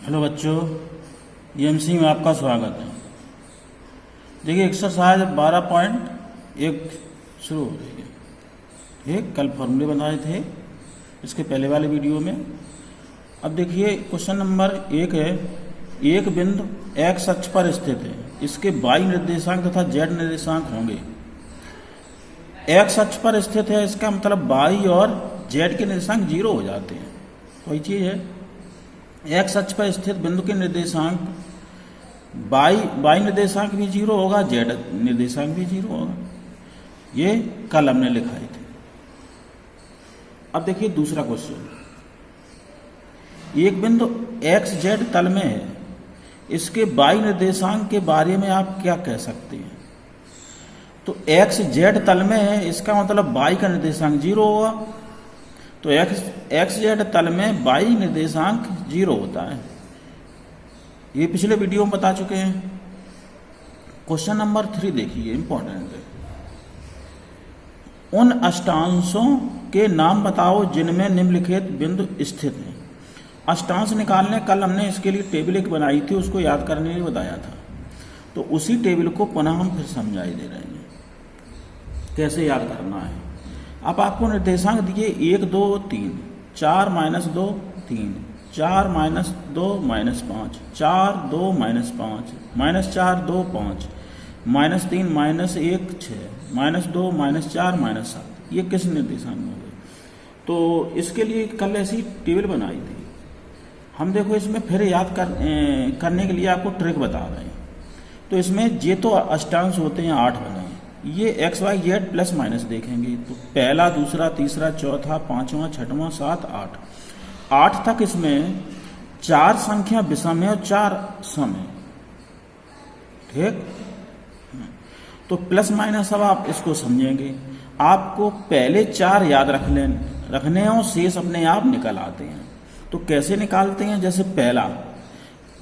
Hello बच्चों, EMC में आपका स्वागत है। देखिए एक्सरसाइज 12.1 शुरू हो रही है। ठीक, कल फॉर्मूले बनाए थे इसके पहले वाले वीडियो में। अब देखिए क्वेश्चन नंबर 1 है, एक बिंदु x अक्ष पर स्थित है, इसके y निर्देशांक तथा z निर्देशांक होंगे। x अक्ष पर स्थित है, इसका मतलब y और z के निर्देशांक 0 हो जाते हैं। कोई चीज है, x अक्ष पर स्थित बिंदु के निर्देशांक y निर्देशांक भी 0 होगा, z निर्देशांक भी 0 होगा। ये कल हमने लिखाए थे। अब देखिए दूसरा क्वेश्चन, एक बिंदु x z तल में है, इसके y निर्देशांक के बारे में आप क्या कह सकते हैं? तो x z तल में है, इसका मतलब y का निर्देशांक 0 होगा। तो x z तल में y निर्देशांक 0 होता है। ये पिछले वीडियो में बता चुके हैं। क्वेश्चन नंबर 3 देखिए, इंपॉर्टेंट है। उन अष्टांशों के नाम बताओ जिनमें निम्नलिखित बिंदु स्थित हैं। अष्टांश निकालने कल हमने इसके लिए टेबल एक बनाई थी, उसको याद करने के लिए बताया था। तो उसी टेबल को पुनः हम फिर समझाई दे रहे हैं कैसे याद करना है। अब आपको निर्देशांक दिए 1 2 3, 4 -2 3, 4 -2 -5, 4 2 -5, -4 2 5, -3 -1 6, -2 -4 -7। ये किस निर्देशांक में हो गए? तो इसके लिए कल ऐसी टेबल बनाई थी हम। देखो इसमें फिर याद करने के लिए आपको ट्रिक बता रहे हैं। तो इसमें ये तो अष्टांश होते हैं 8 बने, ये x y z plus minus देखेंगे। तो पहला, दूसरा, तीसरा, चौथा, पांचवा, छठवां, 7 8 8 तक इसमें 4 संख्या विषम है और 4 सम है। ठीक, तो प्लस माइनस अब आप इसको समझेंगे। आपको पहले 4 याद रखने और शेष अपने आप निकल आते हैं। तो कैसे निकालते हैं? जैसे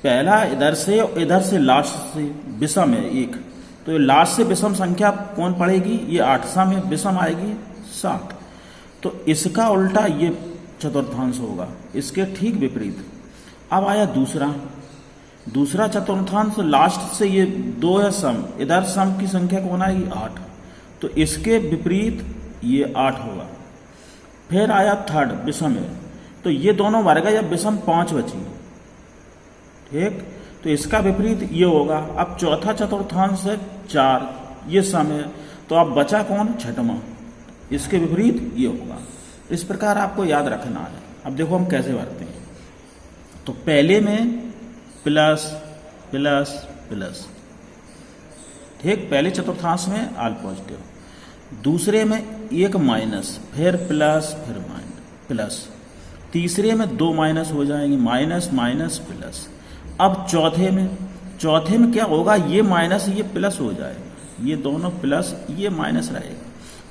पहला इधर से लास्ट से विषम है 1, तो लास्ट से विषम संख्या कौन पड़ेगी? ये 8 सम है, विषम आएगी 7। तो इसका उल्टा ये चतुर्थांश होगा, इसके ठीक विपरीत। अब आया दूसरा चतुर्थांश, लास्ट से ये 2 है सम, इधर सम की संख्या कौन आएगी? 8, तो इसके विपरीत ये 8 होगा। फिर आया थर्ड, विषम है, तो ये दोनों वर्ग या विषम 5 बची। ठीक, तो इसका विपरीत ये होगा। अब चौथा चतुर्थांश है 4, ये सम है, तो अब बचा कौन? छठवां, इसके विपरीत ये होगा। इस प्रकार आपको याद रखना है। अब देखो हम कैसे भरते हैं। तो पहले में प्लस प्लस प्लस, ठीक, पहले चतुर्थांश में ऑल पॉजिटिव, दूसरे में 1 माइनस, फिर प्लस, फिर माइनस प्लस, तीसरे में 2 माइनस हो जाएंगे, माइनस माइनस प्लस। अब चौथे में क्या होगा? ये माइनस ये प्लस हो जाएगा, ये दोनों प्लस ये माइनस रहेगा,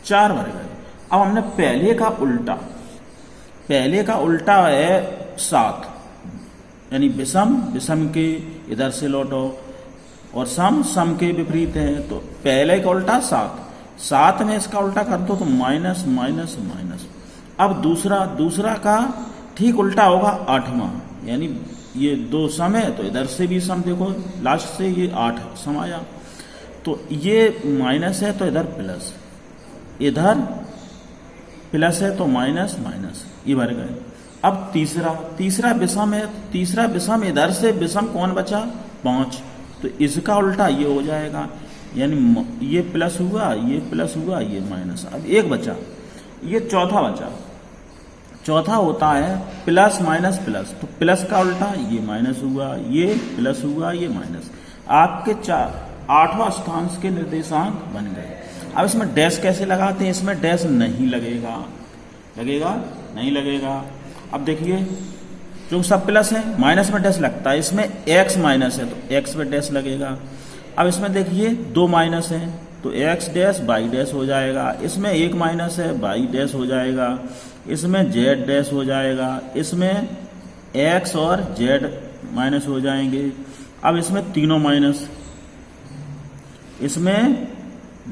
4 भर गए। अब हमने पहले का उल्टा है 7, यानी विषम के इधर से लौटो और सम के विपरीत है। तो पहले का उल्टा 7 में इसका उल्टा कर दो तो माइनस माइनस माइनस। अब दूसरा का ठीक उल्टा होगा 8वां, यानी ये 2 सम है, तो इधर से भी सम, देखो लास्ट से ये 8 सम आया, तो ये माइनस है तो इधर प्लस है तो माइनस माइनस, ये भर गए। अब तीसरा विषम है, तीसरा विषम, इधर से विषम कौन बचा? 5, तो इसका उल्टा ये हो जाएगा, यानी ये प्लस हुआ, ये प्लस हुआ, ये माइनस। अब एक बचा, ये चौथा बचा। चौथा होता है प्लस माइनस प्लस, तो प्लस का उल्टा ये माइनस हुआ, ये प्लस हुआ, ये माइनस। आपके 8वां अष्टांश के निर्देशांक बन गए। अब इसमें डैश कैसे लगाते हैं? इसमें डैश नहीं लगेगा, नहीं लगेगा। अब देखिए, जो सब प्लस है, माइनस में डैश लगता है। इसमें x माइनस है तो x में डैश लगेगा। अब इसमें देखिए 2 माइनस है तो x डैश y डैश हो जाएगा। इसमें 1 माइनस है, y डैश हो जाएगा। इसमें z डैश हो जाएगा। इसमें x और z माइनस हो जाएंगे। अब इसमें तीनों माइनस, इसमें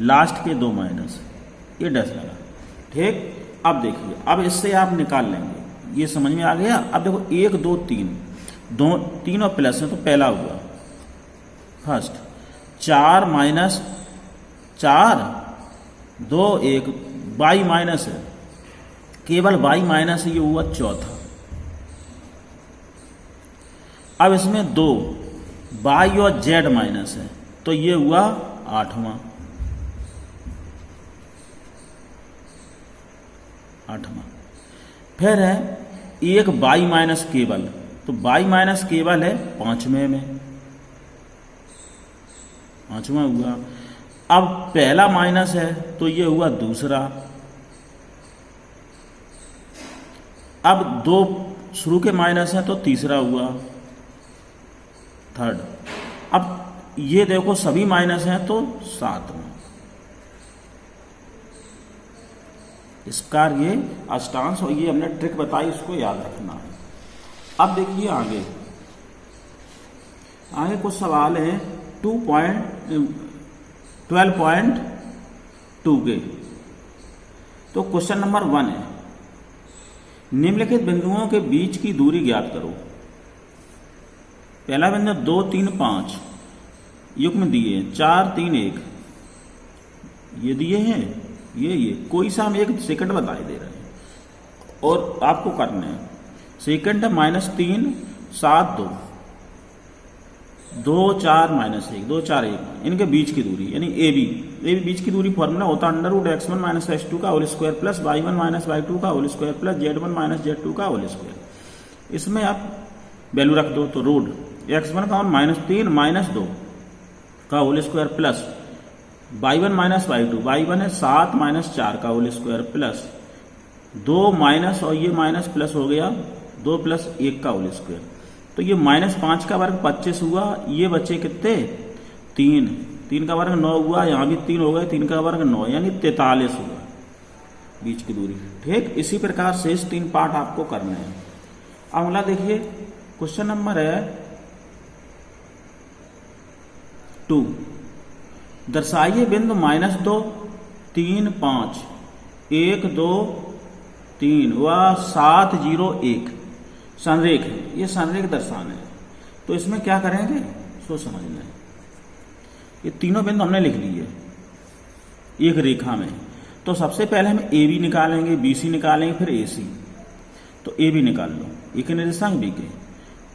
लास्ट के 2 माइनस, ये डैश लगा। ठीक, अब देखिए, अब इससे आप निकाल लेंगे, ये समझ में आ गया। अब देखो 1 2 3, दो तीनों प्लस है तो पहला हुआ फर्स्ट, 4 माइनस 4 2 1 y माइनस है, केवल y माइनस ये हुआ चौथा। अब इसमें 2 y और z माइनस है तो ये हुआ 8वां। फिर है एक y माइनस केवल, तो y माइनस केवल है 5वें में, 5वां हुआ। अब पहला माइनस है तो ये हुआ दूसरा। अब 2 शुरू के माइनस है तो तीसरा हुआ थर्ड। अब ये देखो सभी माइनस हैं तो 7वां। इस प्रकार ये अष्टांश और ये हमने ट्रिक बताई, इसको याद रखना है। अब देखिए आगे कुछ सवाल हैं 12.2 के। तो क्वेश्चन नंबर 1 है, निम्नलिखित बिंदुओं के बीच की दूरी ज्ञात करो। पहला बिंदु 2 3 5 युग्म दिए, 4 3 1 ये दिए हैं, ये कोई सा हम 1 सेकंड बताए दे रहे हैं और आपको करना है। सेकंड -3 7 2 4 -1 2 4 1 इनके बीच की दूरी यानी ए बी बीच की दूरी फॉर्मूला होता है √x1 - x2 का whole square plus y1 - y2 का whole square plus z1 - z2 का होल स्क्वायर। इसमें आप वैल्यू रख दो तो रूट x1 का -3 -2 का whole square plus y1 - y2 y1 है 7 - 4 का होल स्क्वायर प्लस 2 माइनस और ये माइनस प्लस हो गया 2 + 1 का होल स्क्वायर। तो ये -5 का वर्ग 25 हुआ, ये बचे कितने 3 का वर्ग 9 हुआ, यहाँ भी 3 हो गए, 3 का वर्ग 9 यानी 43 हुआ बीच की दूरी। ठीक, इसी प्रकार शेष 3 पार्ट आपको करने हैं। अब अगला देखिए क्वेश्चन नंबर है 2, दर्शाइए बिंदु -2 3 5 1 2 3 व 7 0 1 संरेख है। ये संरेख दर्शाना है तो इसमें क्या करेंगे सो समझना है। ये तीनों बिंदु हमने लिख लिए एक रेखा में, तो सबसे पहले हम ए बी निकालेंगे, बी सी निकालेंगे, फिर ए सी। तो ए बी निकाल लो, ए के निर्देशांक बी के।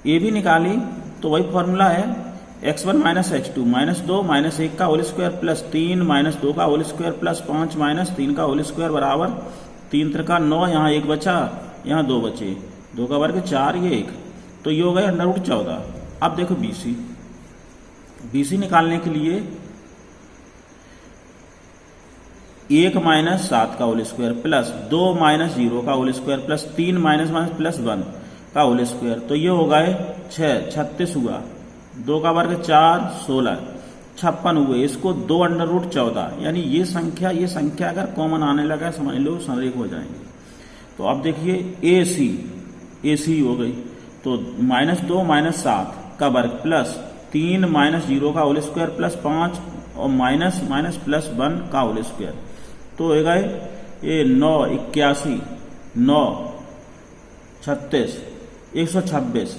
ए बी निकाली तो वही फॉर्मूला है x1 - x2 -2 - 1 का होल स्क्वायर प्लस 3 - 2 का होल स्क्वायर प्लस 5 - 3 का होल स्क्वायर बराबर 3 त्रिका 9, यहाँ 1 बचा, यहाँ 2 बचे, 2 का वर्ग 4 ये 1, तो ये हो गया √14। अब देखो BC निकालने के लिए 1 - 7 का होल स्क्वायर प्लस 2 - 0 का होल स्क्वायर प्लस 3 - प्लस 1 का होल स्क्वायर, तो ये हो गए 6 36 हुआ, 2 का वर्ग 4 16 56 हुए। इसको 2 √14 यानी ये संख्या अगर कॉमन आने लगा समझ लो संरेख हो जाएंगे। तो अब देखिए ए सी हो गई, तो -2 - 7 का वर्ग प्लस 3 - 0 का होल स्क्वायर प्लस 5 और माइनस प्लस 1 का होल स्क्वायर, तो हो गए ये 9 81 9 36 126।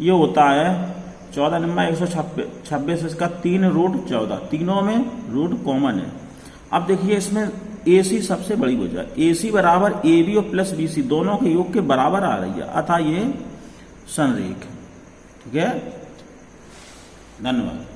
ये होता है 14 नंबर 126, इसका 3 √14, तीनों में रूट कॉमन है। अब देखिए इसमें ए सी सबसे बड़ी वजह, ए सी बराबर ए बी और प्लस बी सी दोनों के योग के बराबर आ रही है, अतः ये संरेख। ठीक है, धन्यवाद।